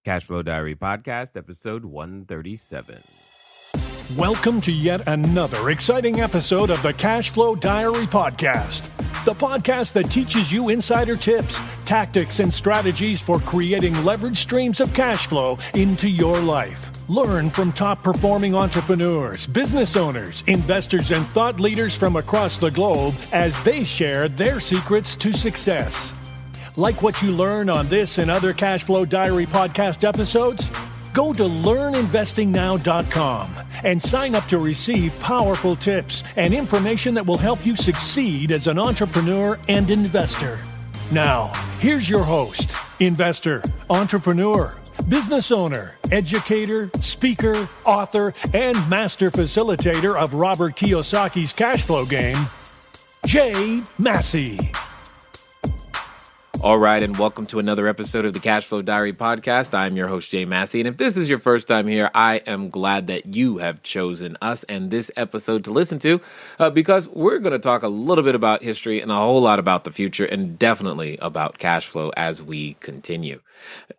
Cashflow Diary Podcast, episode 137. Welcome to yet another exciting episode of the Cashflow Diary Podcast, the podcast that teaches you insider tips, tactics, and strategies for creating leverage streams of cash flow into your life. Learn from top-performing entrepreneurs, business owners, investors, and thought leaders from across the globe as they share their secrets to success. Like what you learn on this and other Cashflow Diary podcast episodes? Go to learninvestingnow.com and sign up to receive powerful tips and information that will help you succeed as an entrepreneur and investor. Now, here's your host, investor, entrepreneur, business owner, educator, speaker, author, and master facilitator of Robert Kiyosaki's cash flow game, Jay Massey. All right, and welcome to another episode of the Cashflow Diary Podcast. I'm your host, Jay Massey, and if this is your first time here, I am glad that you have chosen us and this episode to listen to because we're going to talk a little bit about history and a whole lot about the future and definitely about cash flow as we continue.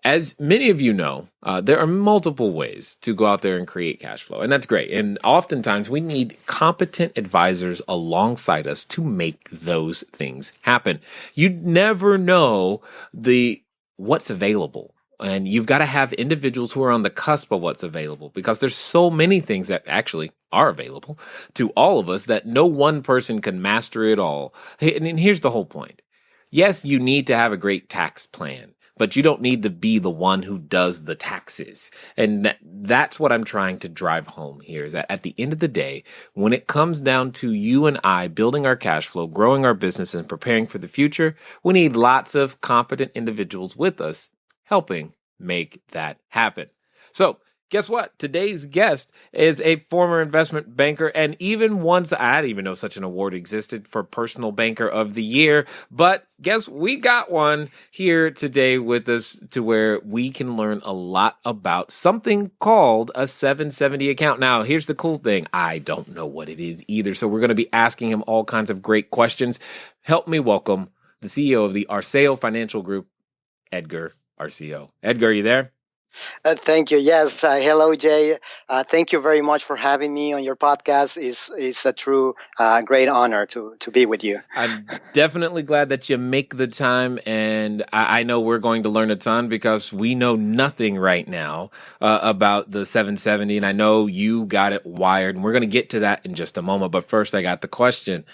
As many of you know, there are multiple ways to go out there and create cash flow, and that's great. And oftentimes we need competent advisors alongside us to make those things happen. You never know what's available, and you've got to have individuals who are on the cusp of what's available because there's so many things that actually are available to all of us that no one person can master it all. And here's the whole point. Yes, you need to have a great tax plan, but you don't need to be the one who does the taxes. And that's what I'm trying to drive home here is that at the end of the day, when it comes down to you and I building our cash flow, growing our business, and preparing for the future, we need lots of competent individuals with us helping make that happen. So guess what? Today's guest is a former investment banker, and even once I didn't even know such an award existed for Personal Banker of the Year. But guess we got one here today with us to where we can learn a lot about something called a 770 account. Now, here's the cool thing. I don't know what it is either, so we're going to be asking him all kinds of great questions. Help me welcome the CEO of the Arceo Financial Group, Edgar Arceo. Edgar, are you there? Thank you. Yes. Hello, Jay. Thank you very much for having me on your podcast. It's a true great honor to be with you. I'm definitely glad that you make the time, and I know we're going to learn a ton because we know nothing right now about the 770, and I know you got it wired, and we're going to get to that in just a moment. But first, I got the question.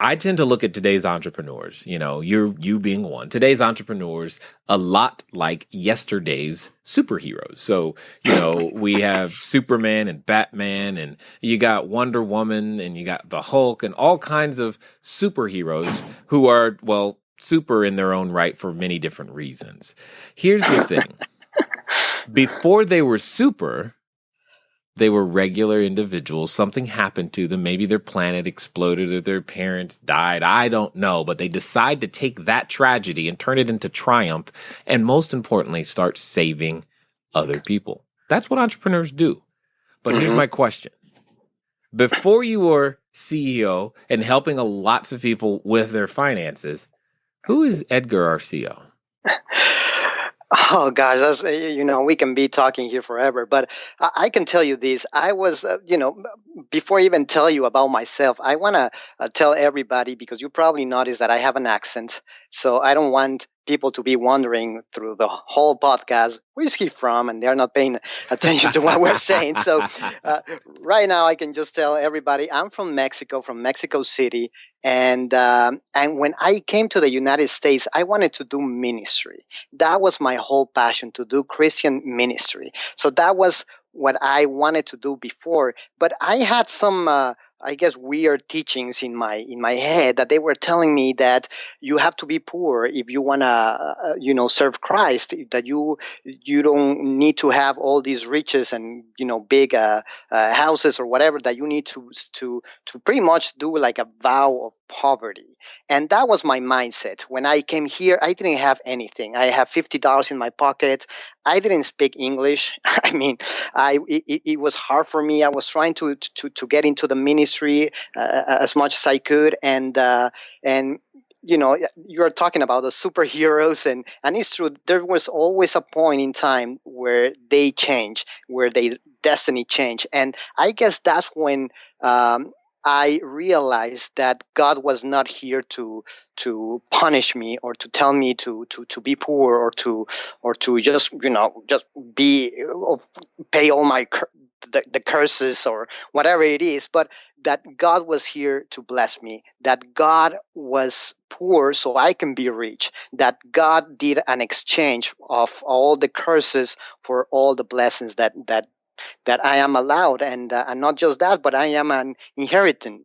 I tend to look at today's entrepreneurs, you being one, today's entrepreneurs, a lot like yesterday's superheroes. So, we have Superman and Batman, and you got Wonder Woman, and you got the Hulk, and all kinds of superheroes who are, super in their own right for many different reasons. Here's the thing. Before they were super, they were regular individuals. Something happened to them. Maybe their planet exploded or their parents died. I don't know. But they decide to take that tragedy and turn it into triumph. And most importantly, start saving other people. That's what entrepreneurs do. But here's my question. Before you were CEO and helping lots of people with their finances, who is Edgar Arceo? Oh, gosh, that's, we can be talking here forever, but I can tell you this. I was, before I even tell you about myself, I want to tell everybody, because you probably noticed that I have an accent, so I don't want people to be wondering through the whole podcast, where's he from? And they're not paying attention to what we're saying. So right now I can just tell everybody I'm from Mexico City. And when I came to the United States, I wanted to do ministry. That was my whole passion, to do Christian ministry. So that was what I wanted to do before. But I had some weird teachings in my head that they were telling me that you have to be poor if you want to, serve Christ, that you don't need to have all these riches and, big houses or whatever, that you need to pretty much do like a vow of poverty. And that was my mindset. When I came here, I didn't have anything. I have $50 in my pocket. I didn't speak English. I mean, it was hard for me. I was trying to get into the ministry as much as I could, and you're talking about the superheroes, and it's true. There was always a point in time where they change, where their destiny change, and I guess that's when I realized that God was not here to punish me or to tell me to be poor or to just just be pay all my the curses or whatever it is, but that God was here to bless me, that God was poor so I can be rich, that God did an exchange of all the curses for all the blessings that I am allowed, and not just that, but I am an inherited.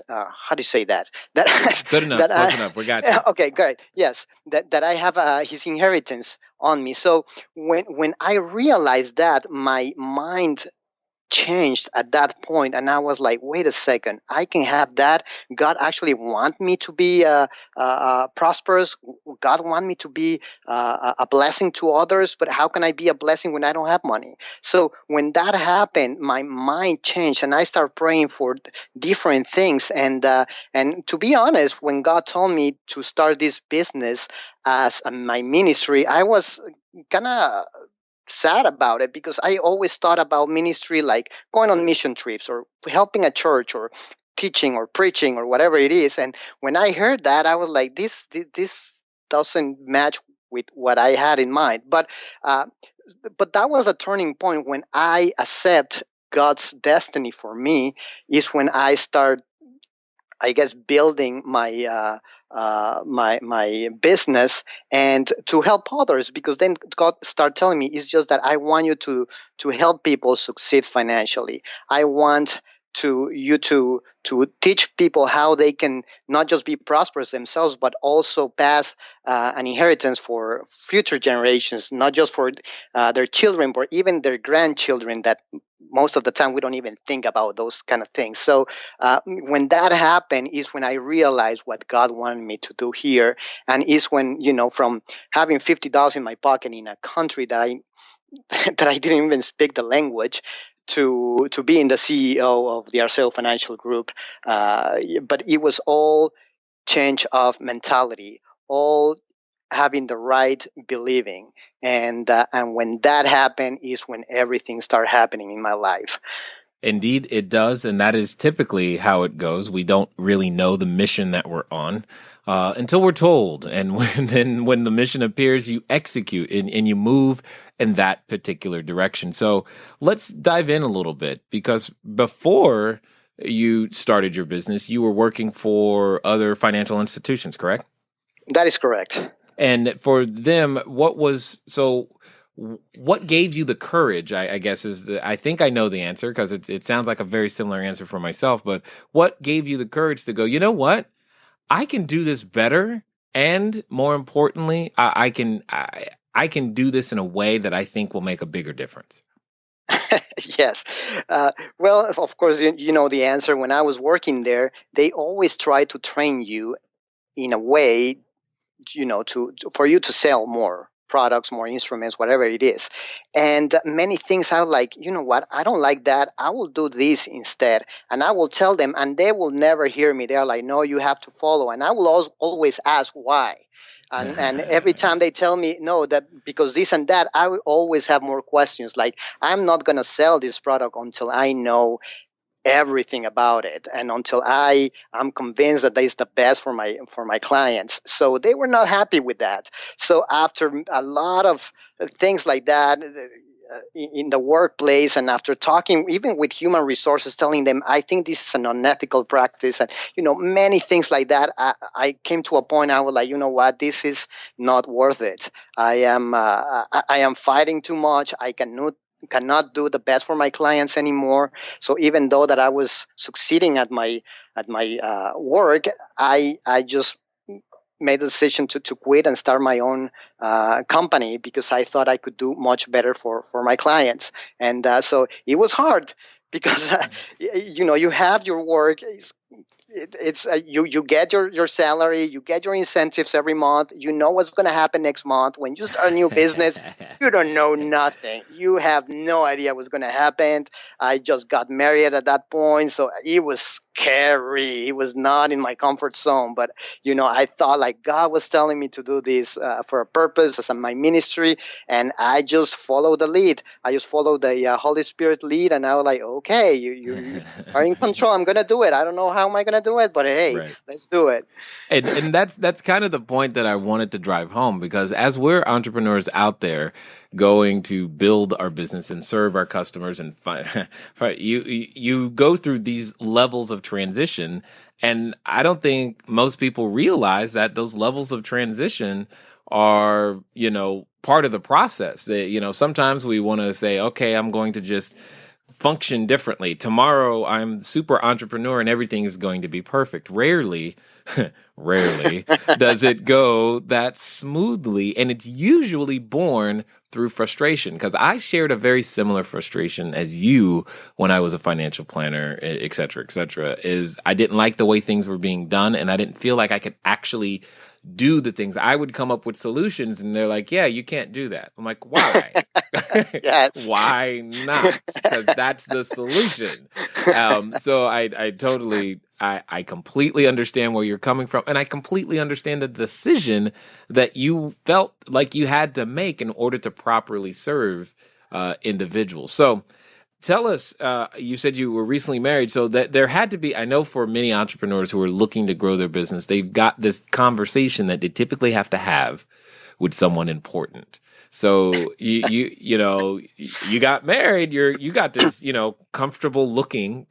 How do you say that? That Good enough, that close enough. We got you. okay, great. Yes, that I have his inheritance on me. So when I realized that, my mind changed at that point, and I was like, wait a second, I can have that. God actually want me to be prosperous. God want me to be a blessing to others, but how can I be a blessing when I don't have money? So when that happened, my mind changed, and I started praying for different things. And to be honest, when God told me to start this business as my ministry, I was kind of sad about it, because I always thought about ministry like going on mission trips or helping a church or teaching or preaching or whatever it is. And when I heard that, I was like, this doesn't match with what I had in mind. Uh, but that was a turning point when I accept God's destiny for me. Is when I start, I guess, building my business and to help others, because then God started telling me, it's just that I want you to help people succeed financially. I want to teach people how they can not just be prosperous themselves, but also pass an inheritance for future generations, not just for their children, but even their grandchildren, that most of the time we don't even think about those kind of things. So when that happened is when I realized what God wanted me to do here, and is when, from having $50 in my pocket in a country that I that I didn't even speak the language, to being the CEO of the Arceo Financial Group. But it was all change of mentality, all having the right believing, and when that happened is when everything started happening in my life. Indeed, it does, and that is typically how it goes. We don't really know the mission that we're on until we're told, and when the mission appears, you execute and you move in that particular direction. So let's dive in a little bit, because before you started your business, you were working for other financial institutions, correct? That is correct. And for them, what gave you the courage, I guess, I think I know the answer, because it sounds like a very similar answer for myself, but what gave you the courage to go, you know what? I can do this better, and more importantly, I can do this in a way that I think will make a bigger difference. Yes. Well, of course, you know the answer. When I was working there, they always try to train you in a way, for you to sell more products, more instruments, whatever it is. And many things I was like, you know what, I don't like that. I will do this instead. And I will tell them, and they will never hear me. They're like, no, you have to follow. And I will always ask why. And every time they tell me no, that because this and that, I will always have more questions. Like, I'm not going to sell this product until I know everything about it, and until I'm convinced that is the best for my clients. So they were not happy with that. So after a lot of things like that in the workplace, and after talking even with human resources, telling them I think this is an unethical practice, and many things like that, I came to a point I was like, you know what, this is not worth it. I am fighting too much. I cannot do the best for my clients anymore. So even though that I was succeeding at my work, I just made the decision to quit and start my own company, because I thought I could do much better for my clients. And so it was hard, because you have your work. It's you get your salary, you get your incentives every month. You know what's going to happen next month. When you start a new business, you don't know nothing. You have no idea what's going to happen. I just got married at that point, so it was scary. It was not in my comfort zone. But, I thought like God was telling me to do this for a purpose as my ministry. And I just followed the lead. I just followed the Holy Spirit lead. And I was like, okay, you are in control. I'm going to do it. I don't know how am I going to do it, but hey, Right. let's do it. And that's kind of the point that I wanted to drive home, because as we're entrepreneurs out there going to build our business and serve our customers and you go through these levels of transition, and I don't think most people realize that those levels of transition are, part of the process. That, sometimes we want to say, okay, I'm going to just function differently. Tomorrow I'm super entrepreneur and everything is going to be perfect. Rarely does it go that smoothly. And it's usually born through frustration, because I shared a very similar frustration as you when I was a financial planner, et cetera, is I didn't like the way things were being done, and I didn't feel like I could actually do the things. I would come up with solutions and they're like, yeah, you can't do that. I'm like, why? Yes. Why not? Because that's the solution. So I completely understand where you're coming from. And I completely understand the decision that you felt like you had to make in order to properly serve individuals. So tell us, you said you were recently married, so that there had to be, I know for many entrepreneurs who are looking to grow their business, they've got this conversation that they typically have to have with someone important. So you got married, you got this, comfortable looking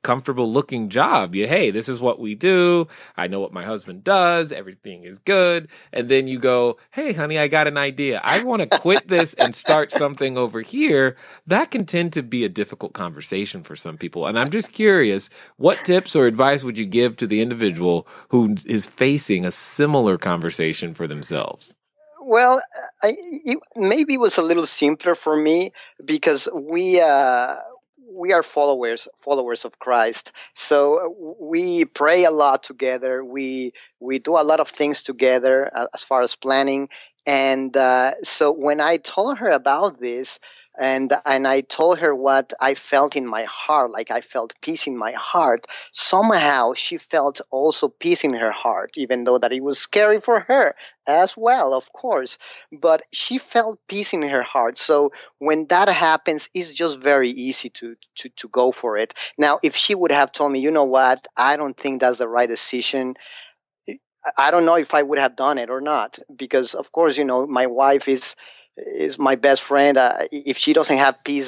job. Hey, this is what we do. I know what my husband does. Everything is good. And then you go, hey, honey, I got an idea. I want to quit this and start something over here. That can tend to be a difficult conversation for some people. And I'm just curious, what tips or advice would you give to the individual who is facing a similar conversation for themselves? Well, maybe it was a little simpler for me because we are followers of Christ. So we pray a lot together. We do a lot of things together as far as planning. And so when I told her about this, and I told her what I felt in my heart, like I felt peace in my heart. Somehow she felt also peace in her heart, even though that it was scary for her as well, of course. But she felt peace in her heart. So when that happens, it's just very easy to go for it. Now, if she would have told me, you know what, I don't think that's the right decision, I don't know if I would have done it or not, because of course, my wife is my best friend. If she doesn't have peace,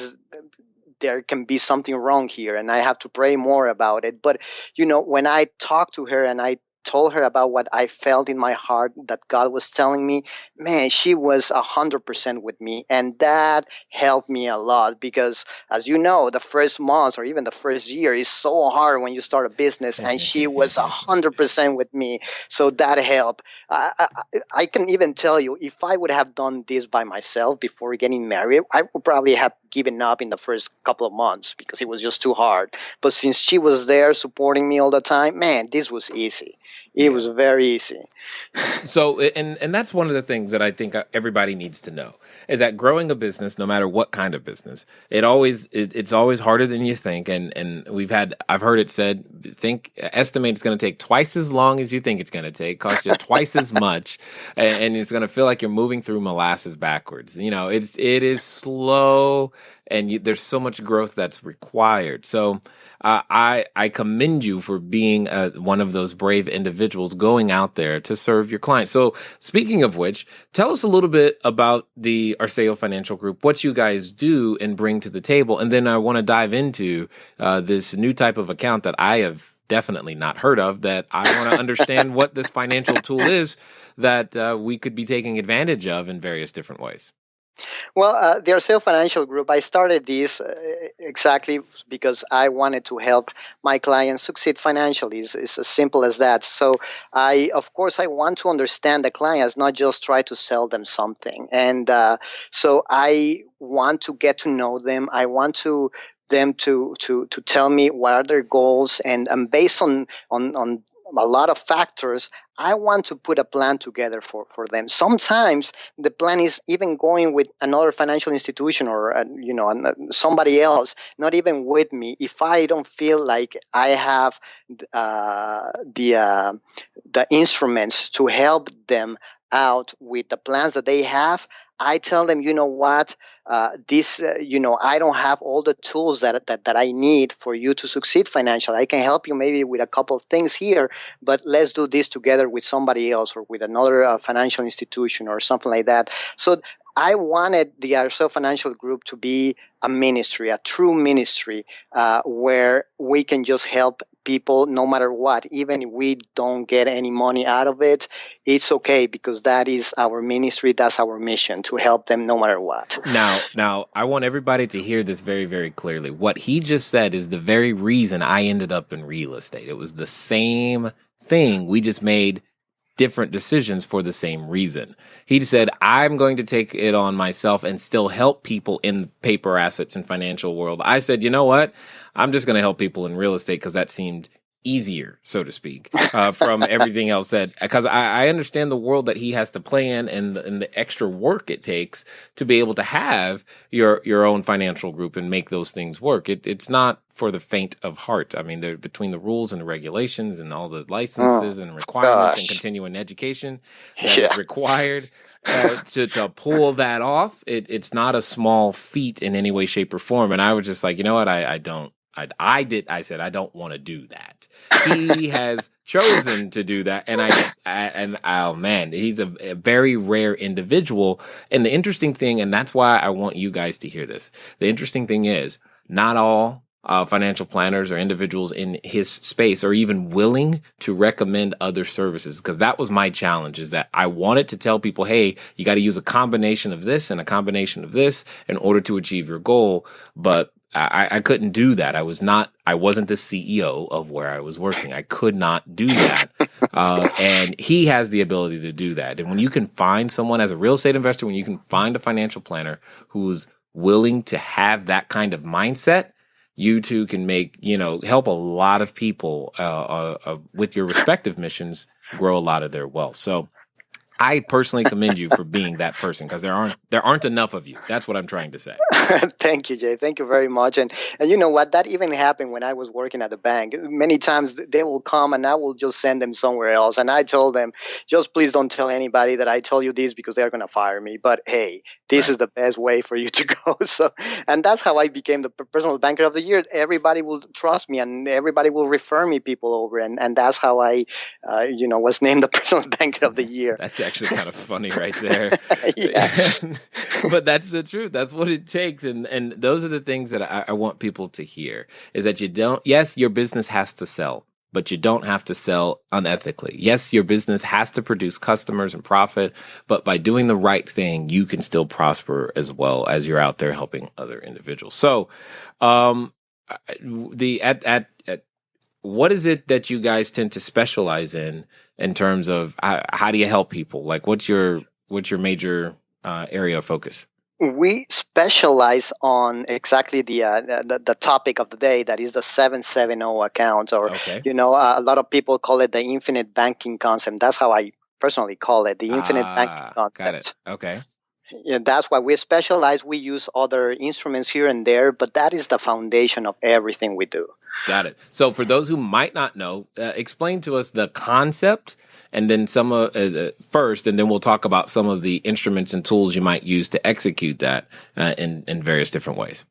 there can be something wrong here, and I have to pray more about it. But when I talked to her and I told her about what I felt in my heart that God was telling me, man, she was 100% with me, and that helped me a lot because, as you know, the first month or even the first year is so hard when you start a business, and she was 100% with me, so that helped. I can even tell you, if I would have done this by myself before getting married, I would probably have given up in the first couple of months because it was just too hard. But since she was there supporting me all the time, man, this was easy. It was very easy. So, and that's one of the things that I think everybody needs to know is that growing a business, no matter what kind of business, it's always harder than you think. And I've heard it said, estimate it's going to take twice as long as you think it's going to take, cost you twice as much, and it's going to feel like you're moving through molasses backwards. It is slow, and there's so much growth that's required. So I commend you for being one of those brave individuals going out there to serve your clients. So speaking of which, tell us a little bit about the Arceo Financial Group, what you guys do and bring to the table. And then I want to dive into this new type of account that I have definitely not heard of, that I want to understand what this financial tool is that we could be taking advantage of in various different ways. Well, the Arceo Financial Group, I started this exactly because I wanted to help my clients succeed financially. It's as simple as that. So of course, I want to understand the clients, not just try to sell them something. And so I want to get to know them. I want them to tell me what are their goals, and based on a lot of factors, I want to put a plan together for them. Sometimes the plan is even going with another financial institution or somebody else, not even with me. If I don't feel like I have the instruments to help them out with the plans that they have, I tell them, you know what, I don't have all the tools that I need for you to succeed financially. I can help you maybe with a couple of things here, but let's do this together with somebody else or with another financial institution or something like that. So I wanted the Arceo Financial Group to be a ministry, a true ministry, where we can just help people no matter what. Even if we don't get any money out of it, it's okay, because that is our ministry, that's our mission, to help them no matter what. Now, I want everybody to hear this very, very clearly. What he just said is the very reason I ended up in real estate. It was the same thing. We just made different decisions for the same reason. He said, I'm going to take it on myself and still help people in paper assets and financial world. I said, you know what? I'm just going to help people in real estate because that seemed easier, so to speak, from everything else that, because I understand the world that he has to play in and the extra work it takes to be able to have your own financial group and make those things work. It's not for the faint of heart. I mean, between the rules and the regulations and all the licenses and requirements and continuing education that is required to pull that off, it's not a small feat in any way, shape, or form. And I was just like, you know what, I said, I don't want to do that. He has chosen to do that. And oh man, he's a very rare individual. And the interesting thing, and that's why I want you guys to hear this. The interesting thing is not all financial planners or individuals in his space are even willing to recommend other services, because that was my challenge, is that I wanted to tell people, hey, you got to use a combination of this and a combination of this in order to achieve your goal. But I couldn't do that. I wasn't the CEO of where I was working. I could not do that. And he has the ability to do that. And when you can find someone as a real estate investor, when you can find a financial planner who's willing to have that kind of mindset, you two can help a lot of people with your respective missions grow a lot of their wealth. So I personally commend you for being that person, because there aren't enough of you. That's what I'm trying to say. Thank you, Jay. Thank you very much. And you know what? That even happened when I was working at the bank. Many times they will come and I will just send them somewhere else. And I told them, just please don't tell anybody that I told you this, because they're going to fire me. But hey, this is the best way for you to go. So, and that's how I became the personal banker of the year. Everybody will trust me and everybody will refer me people over. And that's how I, was named the personal banker of the year. That's actually kind of funny right there. But that's the truth. That's what it takes. And those are the things that I want people to hear, is that yes, your business has to sell, but you don't have to sell unethically. Yes, your business has to produce customers and profit, but by doing the right thing, you can still prosper as well as you're out there helping other individuals. So, what is it that you guys tend to specialize in terms of how do you help people? Like, what's your major area of focus? We specialize on exactly the topic of the day, that is the 770 account, or a lot of people call it the infinite banking concept. That's how I personally call it, the infinite banking concept. Got it. Okay. Yeah, that's why we specialize. We use other instruments here and there, but that is the foundation of everything we do. Got it. So for those who might not know, explain to us the concept, and then some first, and then we'll talk about some of the instruments and tools you might use to execute that in various different ways.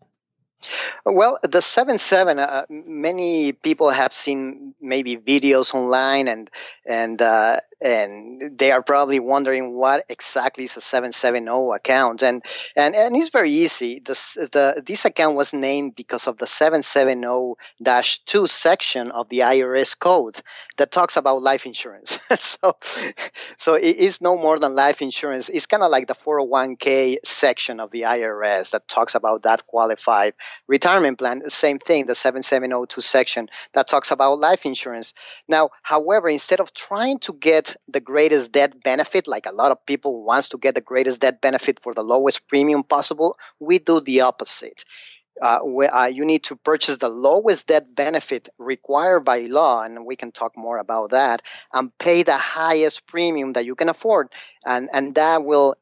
Well, the 7.7, many people have seen maybe videos online, and they are probably wondering what exactly is a 770 account. And it's very easy. This account was named because of the 770-2 section of the IRS code that talks about life insurance. So it is no more than life insurance. It's kind of like the 401k section of the IRS that talks about that qualified retirement plan. The same thing, the 7702 section that talks about life insurance. Now, however, instead of trying to get the greatest death benefit, like a lot of people wants to get the greatest death benefit for the lowest premium possible, we do the opposite. you need to purchase the lowest death benefit required by law, and we can talk more about that, and pay the highest premium that you can afford. And that will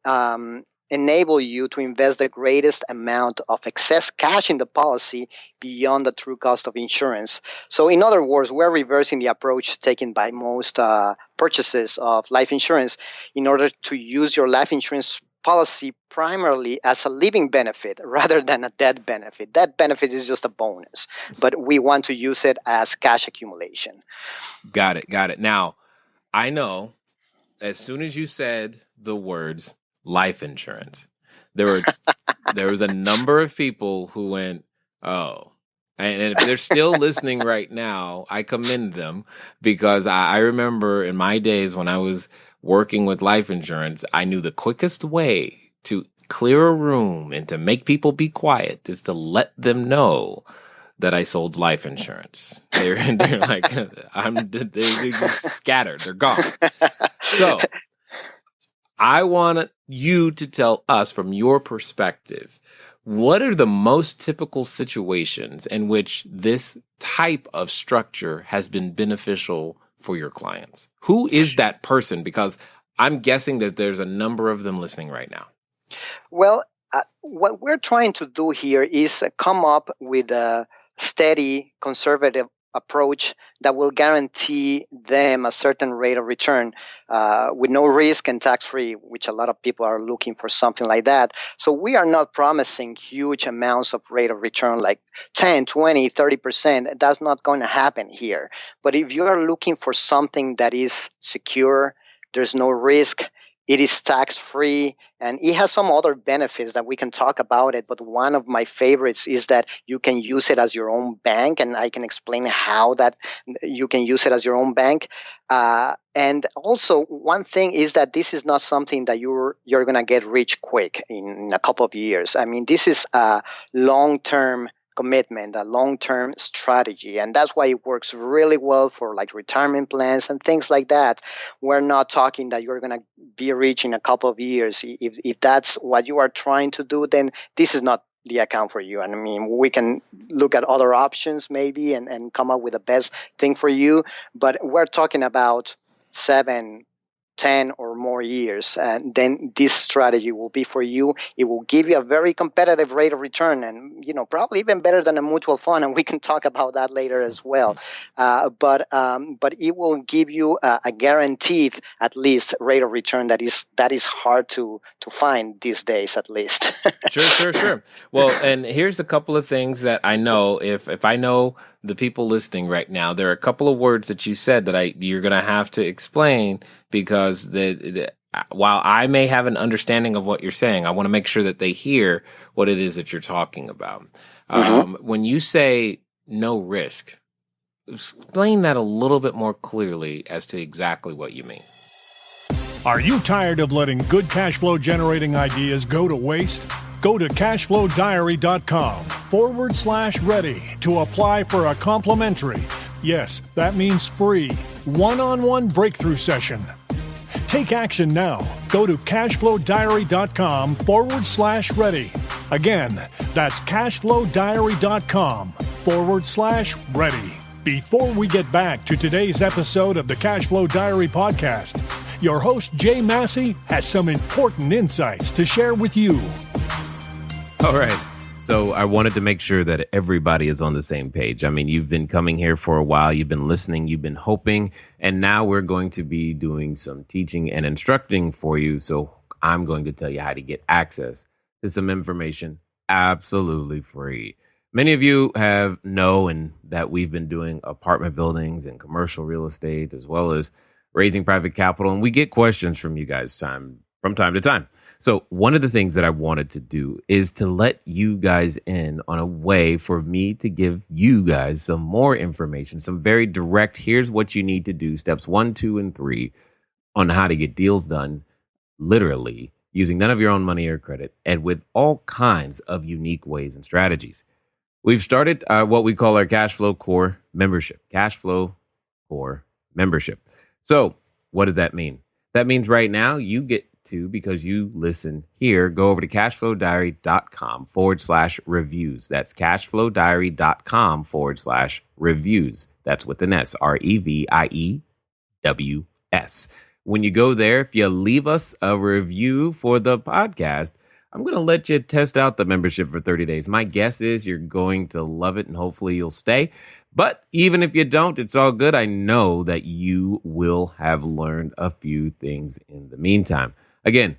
enable you to invest the greatest amount of excess cash in the policy beyond the true cost of insurance. So in other words, we're reversing the approach taken by most purchases of life insurance in order to use your life insurance policy primarily as a living benefit rather than a death benefit. That benefit is just a bonus, but we want to use it as cash accumulation. Got it. Now, I know as soon as you said the words life insurance, there was a number of people who went, oh. And if they're still listening right now, I commend them, because I remember in my days when I was working with life insurance, I knew the quickest way to clear a room and to make people be quiet is to let them know that I sold life insurance. They're like, they're just scattered. They're gone. So I want you to tell us from your perspective, what are the most typical situations in which this type of structure has been beneficial for your clients? Who is that person? Because I'm guessing that there's a number of them listening right now. Well, what we're trying to do here is come up with a steady, conservative approach that will guarantee them a certain rate of return with no risk and tax-free, which a lot of people are looking for something like that. So we are not promising huge amounts of rate of return like 10, 20, 30%. That's not going to happen here. But if you are looking for something that is secure, there's no risk, it is tax-free, and it has some other benefits that we can talk about it. But one of my favorites is that you can use it as your own bank, and I can explain how that you can use it as your own bank. And also, one thing is that this is not something that you're going to get rich quick in a couple of years. I mean, this is a long-term commitment, a long-term strategy. And that's why it works really well for like retirement plans and things like that. We're not talking that you're going to be rich in a couple of years. If that's what you are trying to do, then this is not the account for you. And I mean, we can look at other options maybe and come up with the best thing for you. But we're talking about 7, 10 or more years, and then this strategy will be for you. It will give you a very competitive rate of return, and probably even better than a mutual fund, and we can talk about that later as well. But it will give you a guaranteed, at least, rate of return that is hard to find these days, at least. Sure. Well, and here's a couple of things that I know. If I know the people listening right now, there are a couple of words that you said that you're going to have to explain, because while I may have an understanding of what you're saying, I want to make sure that they hear what it is that you're talking about. When you say no risk, explain that a little bit more clearly as to exactly what you mean. Are you tired of letting good cash flow generating ideas go to waste? Go to cashflowdiary.com/ready to apply for a complimentary, yes, that means free, one-on-one breakthrough session. Take action now. Go to cashflowdiary.com/ready. Again, that's cashflowdiary.com/ready. Before we get back to today's episode of the Cashflow Diary podcast, your host, Jay Massey, has some important insights to share with you. All right. So I wanted to make sure that everybody is on the same page. I mean, you've been coming here for a while. You've been listening. You've been hoping. And now we're going to be doing some teaching and instructing for you. So I'm going to tell you how to get access to some information absolutely free. Many of you know that we've been doing apartment buildings and commercial real estate, as well as raising private capital. And we get questions from you guys from time to time. So one of the things that I wanted to do is to let you guys in on a way for me to give you guys some more information, some very direct, here's what you need to do, steps 1, 2, and 3 on how to get deals done, literally using none of your own money or credit, and with all kinds of unique ways and strategies. We've started what we call our Cashflow Core membership. Cashflow Core membership. So what does that mean? That means right now you get to, because you listen here, go over to cashflowdiary.com/reviews. That's cashflowdiary.com/reviews. That's with an S, REVIEWS. When you go there, if you leave us a review for the podcast, I'm going to let you test out the membership for 30 days. My guess is you're going to love it and hopefully you'll stay. But even if you don't, it's all good. I know that you will have learned a few things in the meantime. Again,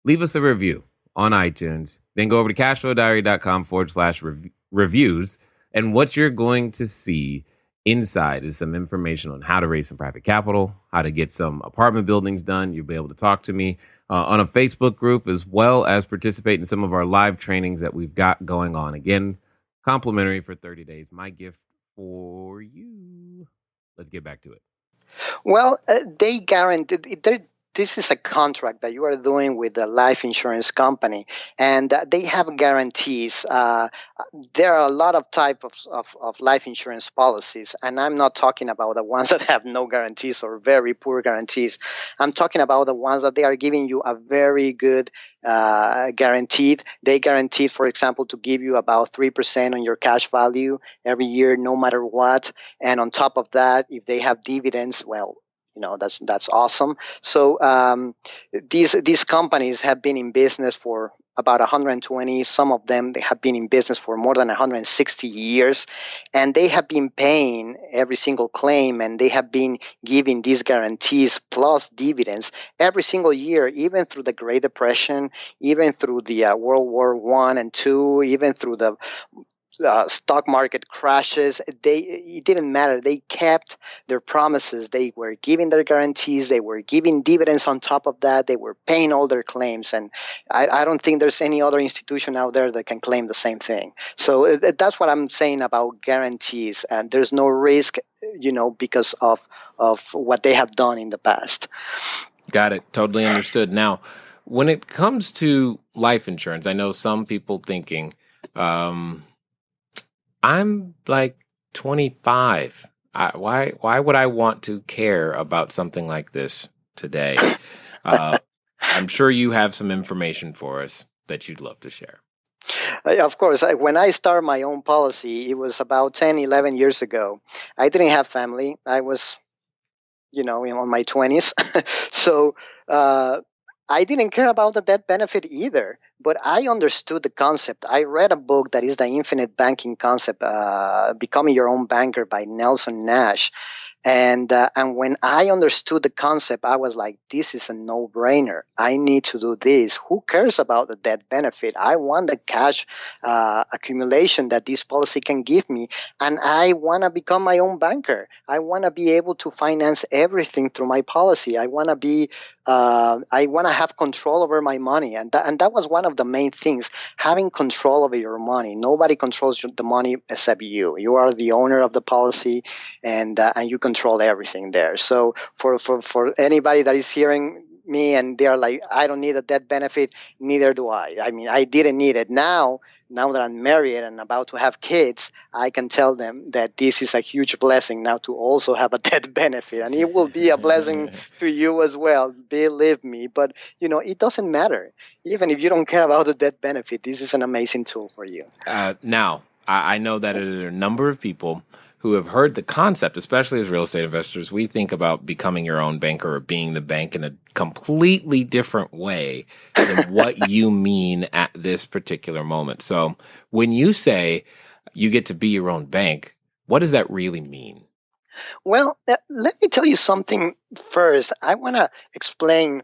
leave us a review on iTunes. Then go over to cashflowdiary.com/reviews. And what you're going to see inside is some information on how to raise some private capital, how to get some apartment buildings done. You'll be able to talk to me on a Facebook group, as well as participate in some of our live trainings that we've got going on. Again, complimentary for 30 days. My gift for you. Let's get back to it. Well, they guarantee. This is a contract that you are doing with a life insurance company, and they have guarantees. There are a lot of types of life insurance policies, and I'm not talking about the ones that have no guarantees or very poor guarantees. I'm talking about the ones that they are giving you a very good guaranteed. They guaranteed, for example, to give you about 3% on your cash value every year, no matter what. And on top of that, if they have dividends, well, that's awesome. So these companies have been in business for about 120. Some of them, they have been in business for more than 160 years, and they have been paying every single claim, and they have been giving these guarantees plus dividends every single year, even through the Great Depression, even through the World War I and II, even through the stock market crashes. It didn't matter. They kept their promises. They were giving their guarantees. They were giving dividends on top of that. They were paying all their claims. And I don't think there's any other institution out there that can claim the same thing. So that's what I'm saying about guarantees. And there's no risk, because of what they have done in the past. Got it. Totally understood. Now, when it comes to life insurance, I know some people thinking, I'm like 25. Why would I want to care about something like this today? I'm sure you have some information for us that you'd love to share. Of course. When I started my own policy, it was about 10, 11 years ago. I didn't have family. I was, in my 20s. So I didn't care about the death benefit either, but I understood the concept. I read a book that is The Infinite Banking Concept, Becoming Your Own Banker by Nelson Nash. And when I understood the concept, I was like, this is a no-brainer. I need to do this. Who cares about the death benefit? I want the cash accumulation that this policy can give me, and I want to become my own banker. I want to be able to finance everything through my policy. I want to have control over my money, and that was one of the main things, having control over your money. Nobody controls the money except you. You are the owner of the policy, and you control everything there. So for anybody that is hearing me and they're like, I don't need a death benefit, neither do I. I mean, I didn't need it. Now that I'm married and about to have kids, I can tell them that this is a huge blessing now to also have a death benefit. And it will be a blessing to you as well, believe me. But, it doesn't matter. Even if you don't care about the death benefit, this is an amazing tool for you. Now, I know that there are a number of people who have heard the concept, especially as real estate investors. We think about becoming your own banker or being the bank in a completely different way than what you mean at this particular moment. So when you say you get to be your own bank, what does that really mean? Well, let me tell you something first. I want to explain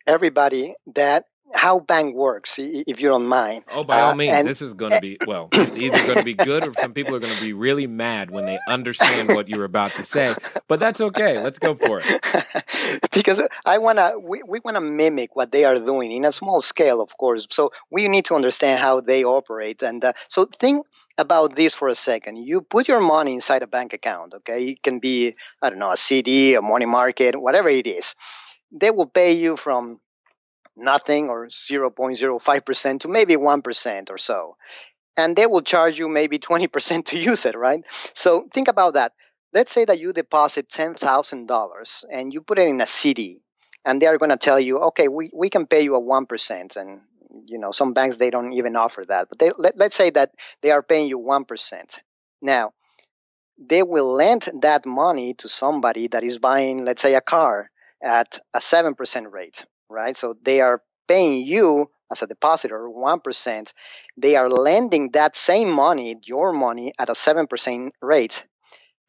everybody that how bank works, if you don't mind. Oh, by all means, this is going to be, it's either going to be good or some people are going to be really mad when they understand what you're about to say. But that's okay. Let's go for it. Because we want to mimic what they are doing in a small scale, of course. So we need to understand how they operate. And so think about this for a second. You put your money inside a bank account, okay? It can be, I don't know, a CD, a money market, whatever it is. They will pay you from nothing or 0.05% to maybe 1% or so. And they will charge you maybe 20% to use it, right? So think about that. Let's say that you deposit $10,000 and you put it in a CD. and they are going to tell you, okay, we can pay you a 1%. And, some banks, they don't even offer that. But let's say that they are paying you 1%. Now, they will lend that money to somebody that is buying, let's say, a car at a 7% rate, right? So they are paying you as a depositor 1%. They are lending that same money, your money, at a 7% rate.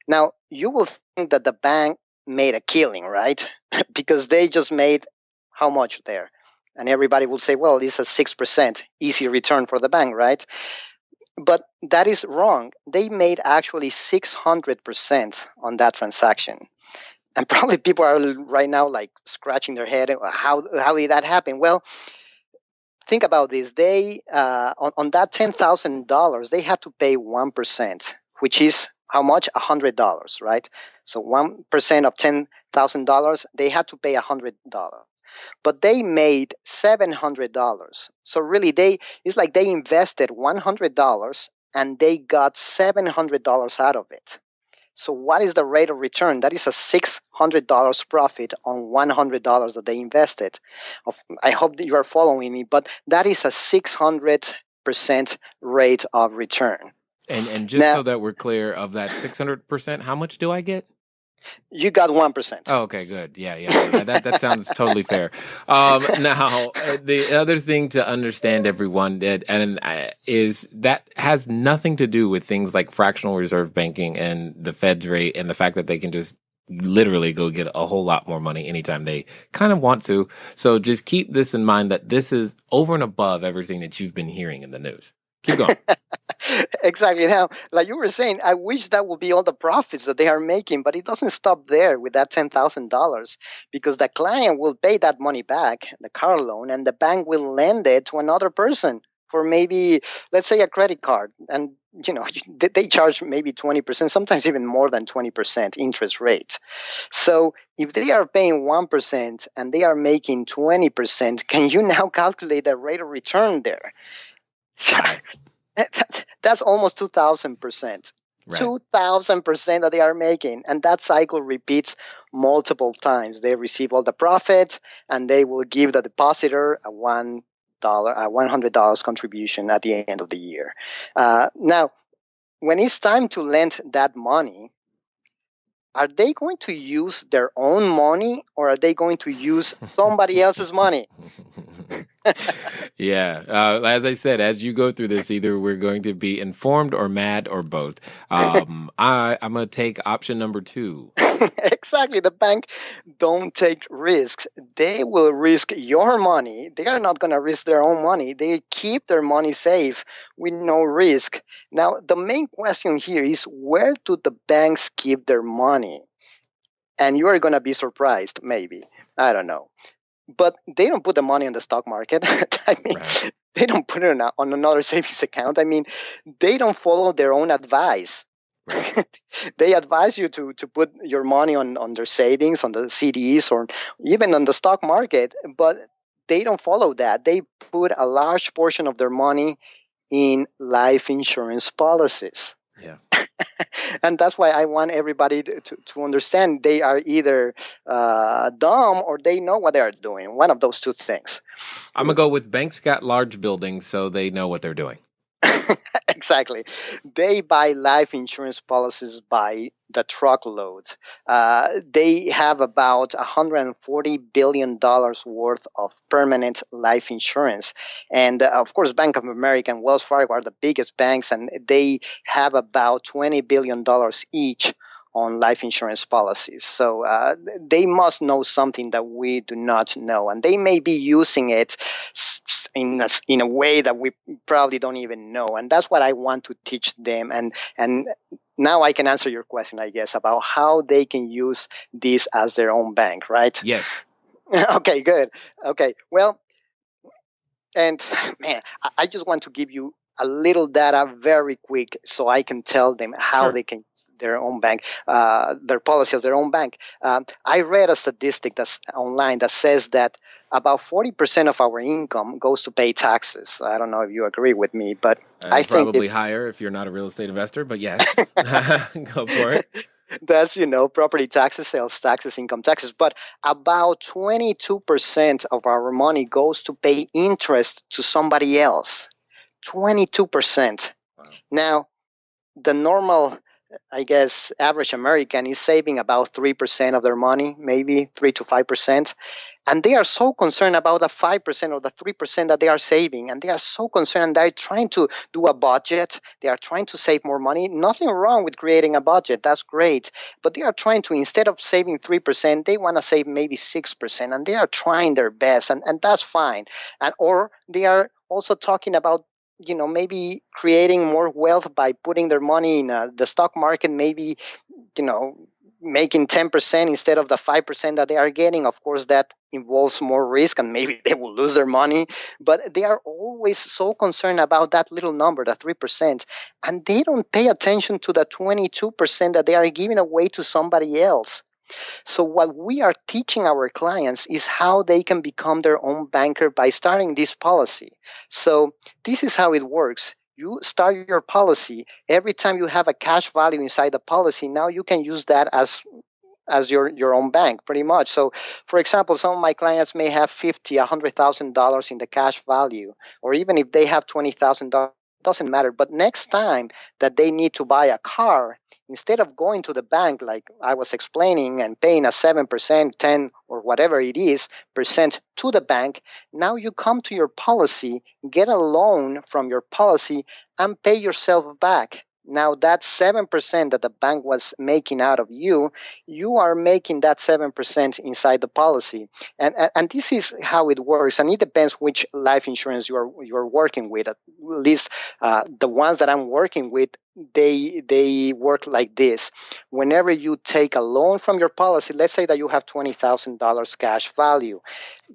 Now, you will think that the bank made a killing, right? Because they just made how much there? And everybody will say, well, it's a 6% easy return for the bank, right? But that is wrong. They made actually 600% on that transaction. And probably people are right now like scratching their head. How did that happen? Well, think about this. They on that $10,000, they had to pay 1%, which is how much? $100, right? So 1% of $10,000, they had to pay $100. But they made $700. So really, it's like they invested $100 and they got $700 out of it. So what is the rate of return? That is a $600 profit on $100 that they invested. I hope that you are following me, but that is a 600% rate of return. And just now, so that we're clear, of that 600%, how much do I get? You got 1%. Oh, okay, good. Yeah. That sounds totally fair. Now, the other thing to understand, everyone, is that has nothing to do with things like fractional reserve banking and the Fed's rate and the fact that they can just literally go get a whole lot more money anytime they kind of want to. So just keep this in mind, that this is over and above everything that you've been hearing in the news. Keep going. Exactly. Now, like you were saying, I wish that would be all the profits that they are making, but it doesn't stop there with that $10,000, because the client will pay that money back, the car loan, and the bank will lend it to another person for maybe, let's say, a credit card. And, they charge maybe 20%, sometimes even more than 20% interest rate. So if they are paying 1% and they are making 20%, can you now calculate the rate of return there? That's almost 2,000%. Right. 2,000% that they are making. And that cycle repeats multiple times. They receive all the profits and they will give the depositor a $100 contribution at the end of the year. Now, when it's time to lend that money, are they going to use their own money or are they going to use somebody else's money? Yeah. As I said, as you go through this, either we're going to be informed or mad or both. I'm going to take option number 2. Exactly. The bank don't take risks. They will risk your money. They are not going to risk their own money. They keep their money safe with no risk. Now, the main question here is, where do the banks keep their money? And you are going to be surprised, maybe. I don't know. But they don't put the money in the stock market. I mean, right. They don't put it on another savings account. I mean, they don't follow their own advice. Right. They advise you to put your money on their savings, on the CDs, or even on the stock market, but they don't follow that. They put a large portion of their money in life insurance policies. Yeah. And that's why I want everybody to understand they are either dumb or they know what they are doing. One of those two things. I'm going to go with banks got large buildings, so they know what they're doing. Exactly. They buy life insurance policies by the truckload. They have about $140 billion worth of permanent life insurance. And of course, Bank of America and Wells Fargo are the biggest banks, and they have about $20 billion each on life insurance policies. So they must know something that we do not know, and they may be using it in a way that we probably don't even know. And that's what I want to teach them. And now I can answer your question, I guess, about how they can use this as their own bank, right? Yes. Okay, good. Okay, well, and man, I just want to give you a little data very quick so I can tell them how Sure. they can their own bank, their policy as their own bank. I read a statistic that's online that says that about 40% of our income goes to pay taxes. I don't know if you agree with me, but I think probably higher if you're not a real estate investor, but yes, go for it. That's, property taxes, sales taxes, income taxes. But about 22% of our money goes to pay interest to somebody else. 22%. Wow. Now, the normal, I guess, average American is saving about 3% of their money, maybe 3 to 5%. And they are so concerned about the 5% or the 3% that they are saving. And they are so concerned. They're trying to do a budget. They are trying to save more money. Nothing wrong with creating a budget. That's great. But they are trying to, instead of saving 3%, they want to save maybe 6%. And they are trying their best. And that's fine. Or they are also talking about maybe creating more wealth by putting their money in the stock market, maybe, making 10% instead of the 5% that they are getting. Of course, that involves more risk and maybe they will lose their money, but they are always so concerned about that little number, the 3%, and they don't pay attention to the 22% that they are giving away to somebody else. So what we are teaching our clients is how they can become their own banker by starting this policy. So this is how it works. You start your policy. Every time you have a cash value inside the policy, now you can use that as your own bank, pretty much. So, for example, some of my clients may have $100,000 in the cash value, or even if they have $20,000, doesn't matter. But next time that they need to buy a car, instead of going to the bank, like I was explaining, and paying a 7%, 10, or whatever it is, percent to the bank, now you come to your policy, get a loan from your policy, and pay yourself back. Now that 7% that the bank was making out of you, you are making that 7% inside the policy. And this is how it works. And it depends which life insurance you're working with. At least the ones that I'm working with, they work like this. Whenever you take a loan from your policy, let's say that you have $20,000 cash value.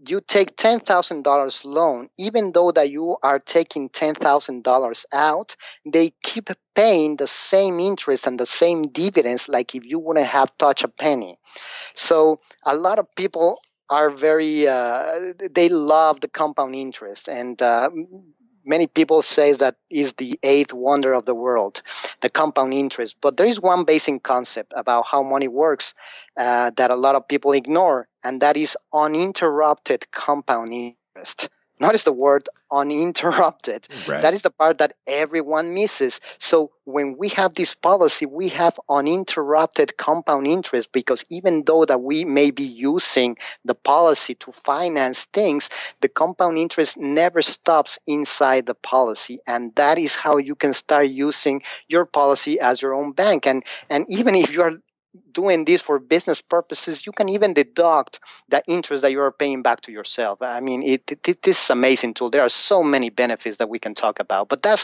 You take $10,000 loan, even though that you are taking $10,000 out, they keep paying the same interest and the same dividends like if you wouldn't have touched a penny. So a lot of people are they love the compound interest, and many people say that is the eighth wonder of the world, the compound interest. But there is one basic concept about how money works that a lot of people ignore, and that is uninterrupted compound interest. Notice the word uninterrupted. Right. That is the part that everyone misses. So when we have this policy, we have uninterrupted compound interest, because even though that we may be using the policy to finance things, the compound interest never stops inside the policy. And that is how you can start using your policy as your own bank. And even if you are doing this for business purposes, you can even deduct the interest that you are paying back to yourself. I mean, this is an amazing tool. There are so many benefits that we can talk about, but that's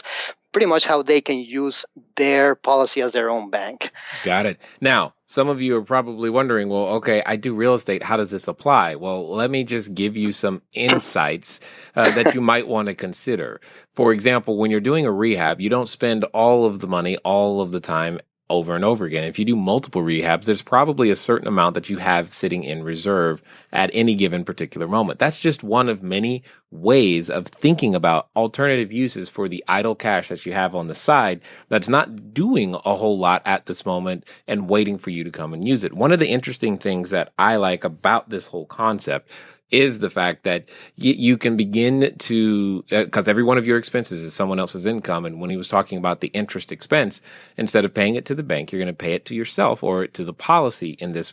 pretty much how they can use their policy as their own bank. Got it. Now, some of you are probably wondering, well, okay, I do real estate. How does this apply? Well, let me just give you some insights that you might want to consider. For example, when you're doing a rehab, you don't spend all of the money all of the time over and over again. If you do multiple rehabs, there's probably a certain amount that you have sitting in reserve at any given particular moment. That's just one of many ways of thinking about alternative uses for the idle cash that you have on the side that's not doing a whole lot at this moment and waiting for you to come and use it. One of the interesting things that I like about this whole concept is the fact that you can begin to, because every one of your expenses is someone else's income. And when he was talking about the interest expense, instead of paying it to the bank, you're going to pay it to yourself or to the policy in this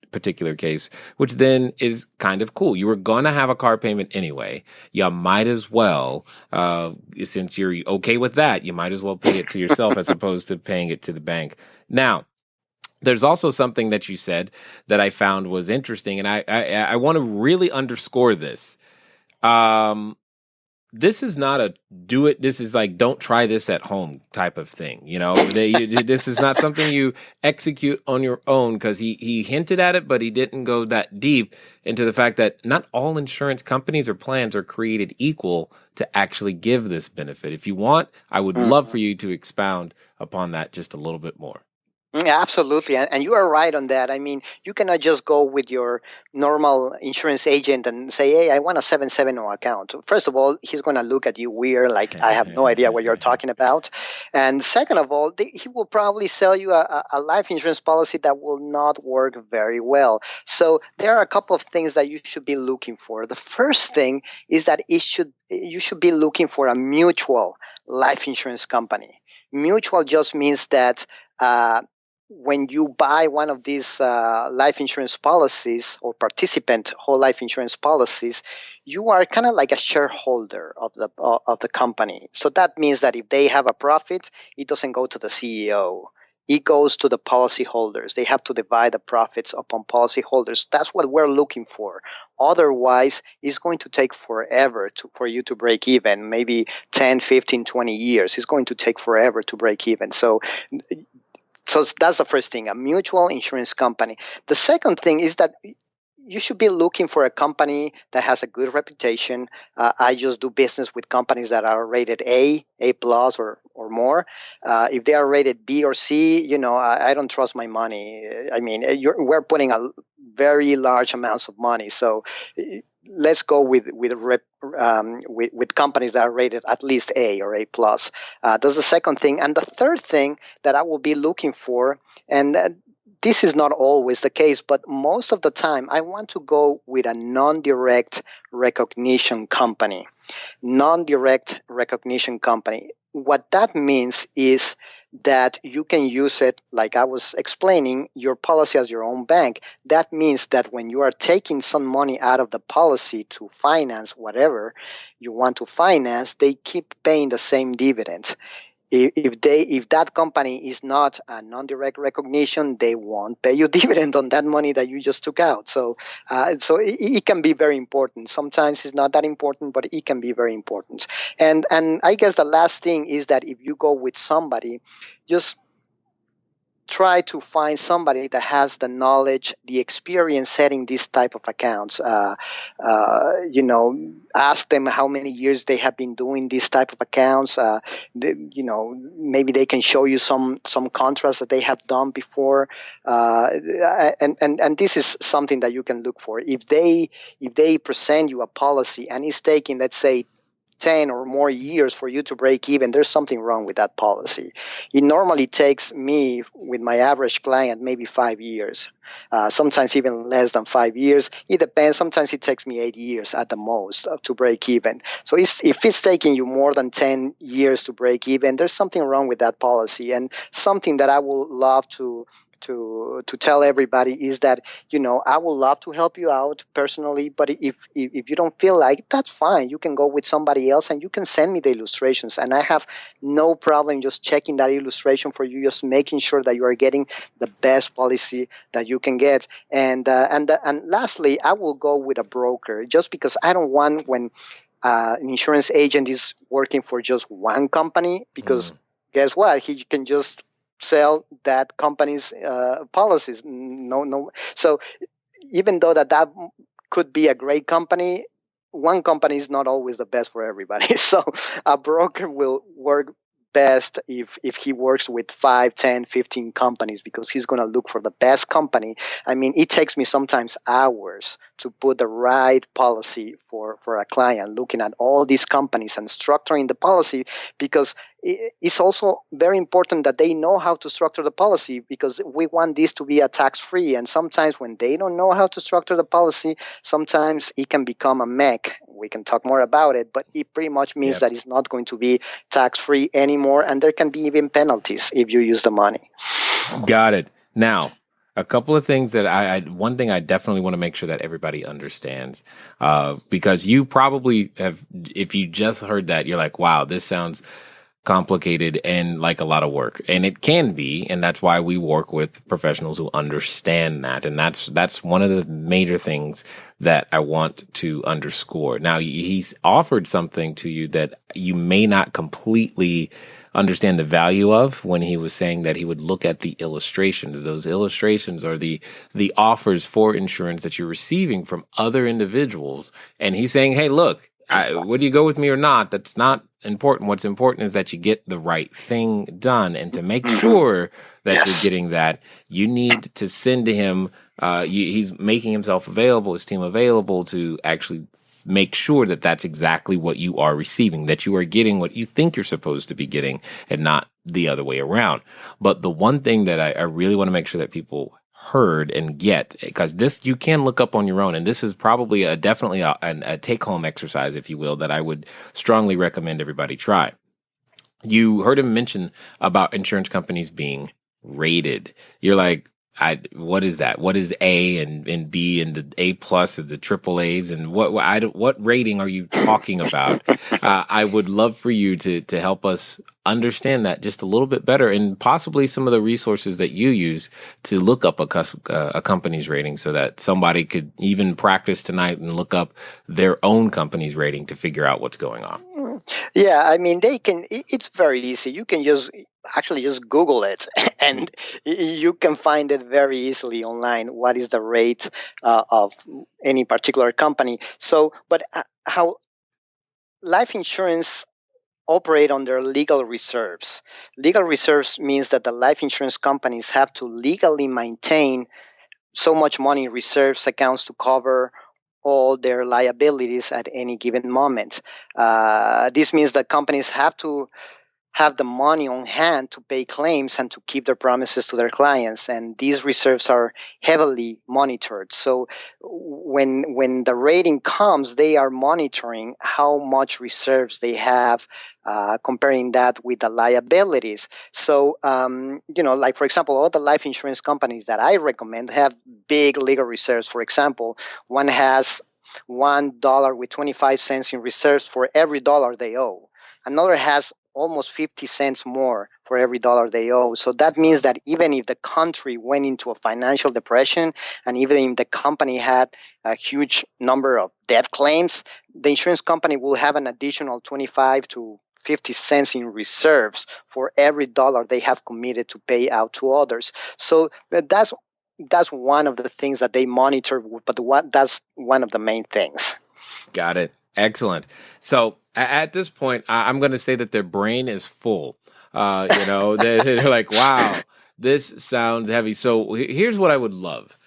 particular case, which then is kind of cool. You were going to have a car payment anyway. You might as well, since you're okay with that, you might as well pay it to yourself as opposed to paying it to the bank. Now, there's also something that you said that I found was interesting, and I want to really underscore this. This is not a do it. This is like, don't try this at home type of thing. You know, this is not something you execute on your own, because he hinted at it, but he didn't go that deep into the fact that not all insurance companies or plans are created equal to actually give this benefit. If you want, I would love for you to expound upon that just a little bit more. Yeah, absolutely. And you are right on that. I mean, you cannot just go with your normal insurance agent and say, hey, I want a 770 account. First of all, he's going to look at you weird, like, I have no idea what you're talking about. And second of all, he will probably sell you a life insurance policy that will not work very well. So there are a couple of things that you should be looking for. The first thing is that you should be looking for a mutual life insurance company. Mutual just means that when you buy one of these life insurance policies or participant whole life insurance policies, you are kind of like a shareholder of the company. So that means that if they have a profit, it doesn't go to the CEO. It goes to the policyholders. They have to divide the profits upon policyholders. That's what we're looking for. Otherwise, it's going to take forever for you to break even, maybe 10, 15, 20 years. It's going to take forever to break even. So that's the first thing, a mutual insurance company. The second thing is that you should be looking for a company that has a good reputation. I just do business with companies that are rated A plus or more. If they are rated B or C, I don't trust my money. I mean, we're putting a very large amounts of money. So let's go with companies that are rated at least A or A plus. That's the second thing. And the third thing that I will be looking for, and this is not always the case, but most of the time, I want to go with a non-direct recognition company. Non-direct recognition company. What that means is that you can use it, like I was explaining, your policy as your own bank. That means that when you are taking some money out of the policy to finance whatever you want to finance, they keep paying the same dividends. If that company is not a non-direct recognition, they won't pay you dividend on that money that you just took out. So it can be very important. Sometimes it's not that important, but it can be very important. And I guess the last thing is that if you go with somebody, just try to find somebody that has the knowledge, the experience setting these type of accounts. Ask them how many years they have been doing these type of accounts. Maybe they can show you some contracts that they have done before. And this is something that you can look for. If they present you a policy and it's taking, let's say, 10 or more years for you to break even, there's something wrong with that policy. It normally takes me, with my average client, maybe 5 years, sometimes even less than 5 years. It depends. Sometimes it takes me 8 years at the most to break even. So if it's taking you more than 10 years to break even, there's something wrong with that policy. And something that I would love to tell everybody is that, I would love to help you out personally, but if you don't feel like it, that's fine. You can go with somebody else and you can send me the illustrations, and I have no problem just checking that illustration for you, just making sure that you are getting the best policy that you can get. And lastly, I will go with a broker, just because I don't want when an insurance agent is working for just one company, because guess what? He can just sell that company's policies. No. So even though that could be a great company, one company is not always the best for everybody. So a broker will work best if he works with 5, 10, 15 companies, because he's going to look for the best company. I mean, it takes me sometimes hours to put the right policy for a client, looking at all these companies and structuring the policy, because it's also very important that they know how to structure the policy, because we want this to be a tax-free. And sometimes when they don't know how to structure the policy, sometimes it can become a mech. We can talk more about it, but it pretty much means that it's not going to be tax-free anymore, and there can be even penalties if you use the money. Got it. Now, a couple of things that one thing I definitely want to make sure that everybody understands, because you probably have, if you just heard that, you're like, wow, this sounds complicated and like a lot of work. And it can be, and that's why we work with professionals who understand that. And that's one of the major things that I want to underscore. Now, he's offered something to you that you may not completely understand the value of, when he was saying that he would look at the illustrations. Those illustrations are the offers for insurance that you're receiving from other individuals. And he's saying, hey, look, whether you go with me or not, that's not important. What's important is that you get the right thing done. And to make sure that you're getting that, you need to send to him, he's making himself available, his team available to actually make sure that that's exactly what you are receiving, that you are getting what you think you're supposed to be getting and not the other way around. But the one thing that I really want to make sure that people heard and get, because this you can look up on your own, and this is probably definitely a take-home exercise, if you will, that I would strongly recommend everybody try. You heard him mention about insurance companies being rated. You're like, what is that? What is A and B and the A plus and the triple A's and what rating are you talking about? I would love for you to help us understand that just a little bit better, and possibly some of the resources that you use to look up a company's rating, so that somebody could even practice tonight and look up their own company's rating to figure out what's going on. Yeah, I mean, they can. It's very easy. You can just Google it, and you can find it very easily online. What is the rate of any particular company? So, but how life insurance operate under legal reserves. Legal reserves means that the life insurance companies have to legally maintain so much money in reserves accounts to cover all their liabilities at any given moment. This means that companies have to have the money on hand to pay claims and to keep their promises to their clients. And these reserves are heavily monitored. So when the rating comes, they are monitoring how much reserves they have, comparing that with the liabilities. So, like, for example, all the life insurance companies that I recommend have big legal reserves. For example, one has $1 with 25 cents in reserves for every dollar they owe. Another has almost 50 cents more for every dollar they owe. So that means that even if the country went into a financial depression, and even if the company had a huge number of debt claims, the insurance company will have an additional 25 to 50 cents in reserves for every dollar they have committed to pay out to others. So that's one of the things that they monitor, but that's one of the main things. Got it. Excellent. So at this point, I'm going to say that their brain is full. They're like, wow, this sounds heavy. So here's what I would love.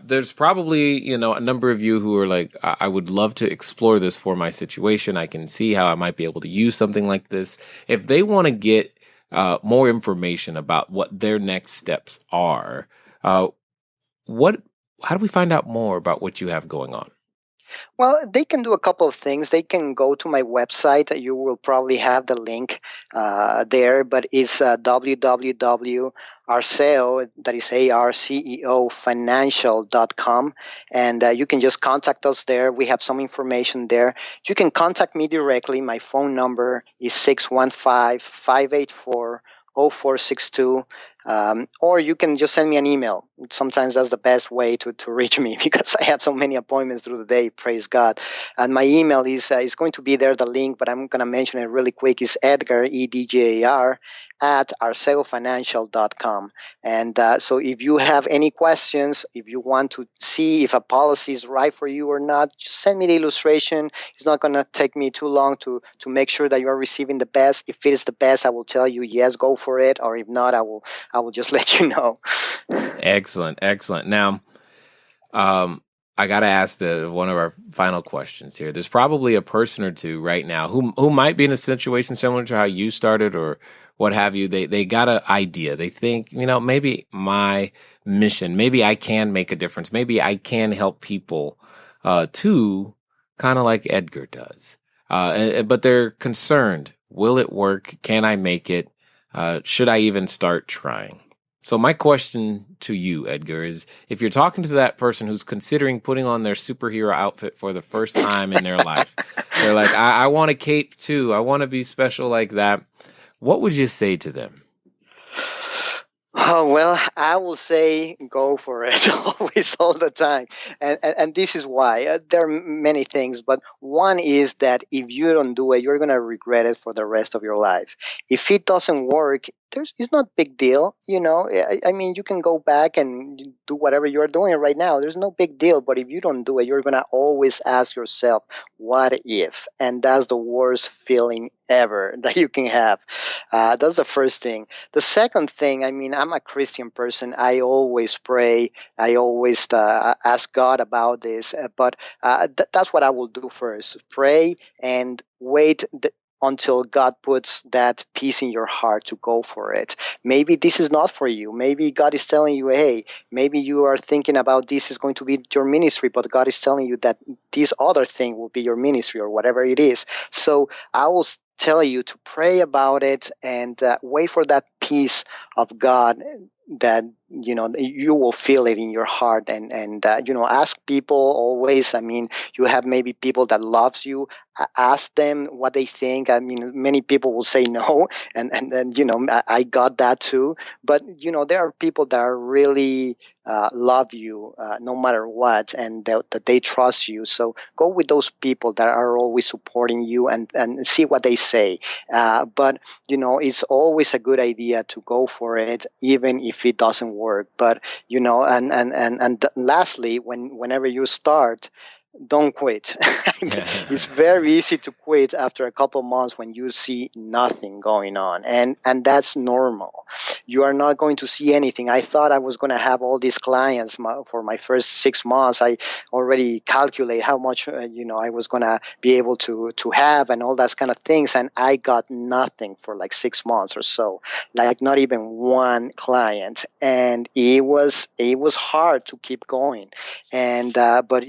There's probably, a number of you who are like, I would love to explore this for my situation. I can see how I might be able to use something like this. If they want to get more information about what their next steps are, how do we find out more about what you have going on? Well, they can do a couple of things. They can go to my website. You will probably have the link there, but it's www.arceo, that is ARCEO financial.com, and you can just contact us there. We have some information there. You can contact me directly. My phone number is 615-584-0462. Or you can just send me an email. Sometimes that's the best way to reach me, because I have so many appointments through the day, praise God. And my email is going to be there, the link, but I'm going to mention it really quick. It's Edgar, EDGAR, at arceofinancial.com. And so if you have any questions, if you want to see if a policy is right for you or not, just send me the illustration. It's not going to take me too long to make sure that you are receiving the best. If it is the best, I will tell you, yes, go for it. Or if not, I will just let you know. Excellent. Now, I got to ask one of our final questions here. There's probably a person or two right now who might be in a situation similar to how you started or what have you. They got an idea. They think, maybe my mission, maybe I can make a difference. Maybe I can help people too, kind of like Edgar does. But they're concerned. Will it work? Can I make it? Should I even start trying? So my question to you, Edgar, is if you're talking to that person who's considering putting on their superhero outfit for the first time in their life, they're like, I want a cape too. I want to be special like that. What would you say to them? Oh, well, I will say go for it always, all the time. And this is why. There are many things, but one is that if you don't do it, you're going to regret it for the rest of your life. If it doesn't work, it's not big deal. I mean, you can go back and do whatever you're doing right now. There's no big deal. But if you don't do it, you're going to always ask yourself, what if? And that's the worst feeling ever that you can have. That's the first thing. The second thing, I mean, I'm a Christian person. I always pray. I always ask God about this. But that's what I will do first. Pray and wait until God puts that peace in your heart to go for it. Maybe this is not for you. Maybe God is telling you, hey, maybe you are thinking about this is going to be your ministry, but God is telling you that this other thing will be your ministry or whatever it is. So I will tell you to pray about it and wait for that peace of God that you will feel it in your heart, and ask people always. I mean, you have maybe people that loves you. Ask them what they think. I mean, many people will say no, and then I got that too. But there are people that are really love you no matter what, and that they trust you. So go with those people that are always supporting you and see what they say. But it's always a good idea to go for it, even if it doesn't work. But lastly, whenever you start, don't quit. I mean, it's very easy to quit after a couple of months when you see nothing going on, and that's normal. You are not going to see anything. I thought I was going to have all these clients for my first 6 months. I already calculate how much I was going to be able to have and all that kind of things, and I got nothing for like 6 months or so, like not even one client, and it was hard to keep going, and but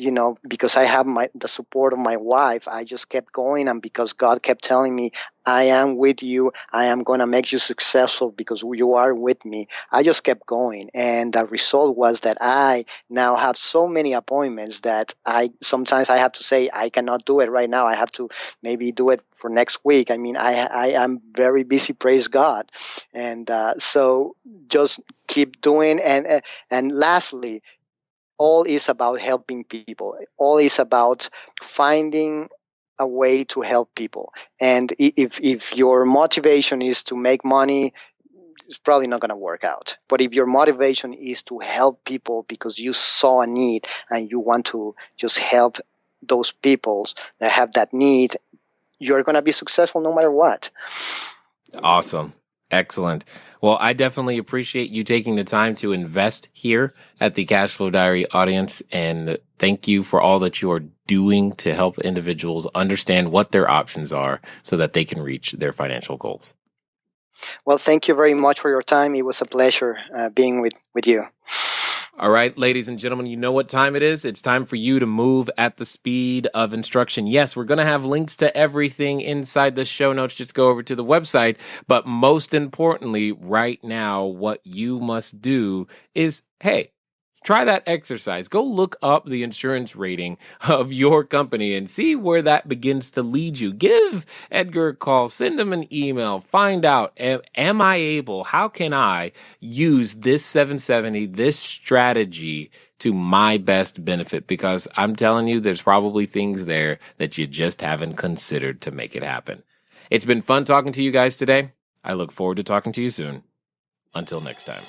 because I have the support of my wife, I just kept going, and because God kept telling me, I am with you, I am going to make you successful because you are with me, I just kept going. And the result was that I now have so many appointments that sometimes I have to say, I cannot do it right now. I have to maybe do it for next week. I mean, I am very busy, praise God. And so just keep doing. And lastly, all is about helping people. All is about finding a way to help people. And if your motivation is to make money, it's probably not going to work out. But if your motivation is to help people because you saw a need and you want to just help those people that have that need, you're going to be successful no matter what. Awesome. Excellent. Well, I definitely appreciate you taking the time to invest here at the Cashflow Diary audience, and thank you for all that you are doing to help individuals understand what their options are so that they can reach their financial goals. Well, thank you very much for your time. It was a pleasure being with you. All right, ladies and gentlemen, you know what time it is. It's time for you to move at the speed of instruction. Yes, we're going to have links to everything inside the show notes. Just go over to the website. But most importantly, right now, what you must do is, hey, try that exercise. Go look up the insurance rating of your company and see where that begins to lead you. Give Edgar a call, send him an email, find out, how can I use this 770, this strategy to my best benefit? Because I'm telling you, there's probably things there that you just haven't considered to make it happen. It's been fun talking to you guys today. I look forward to talking to you soon. Until next time.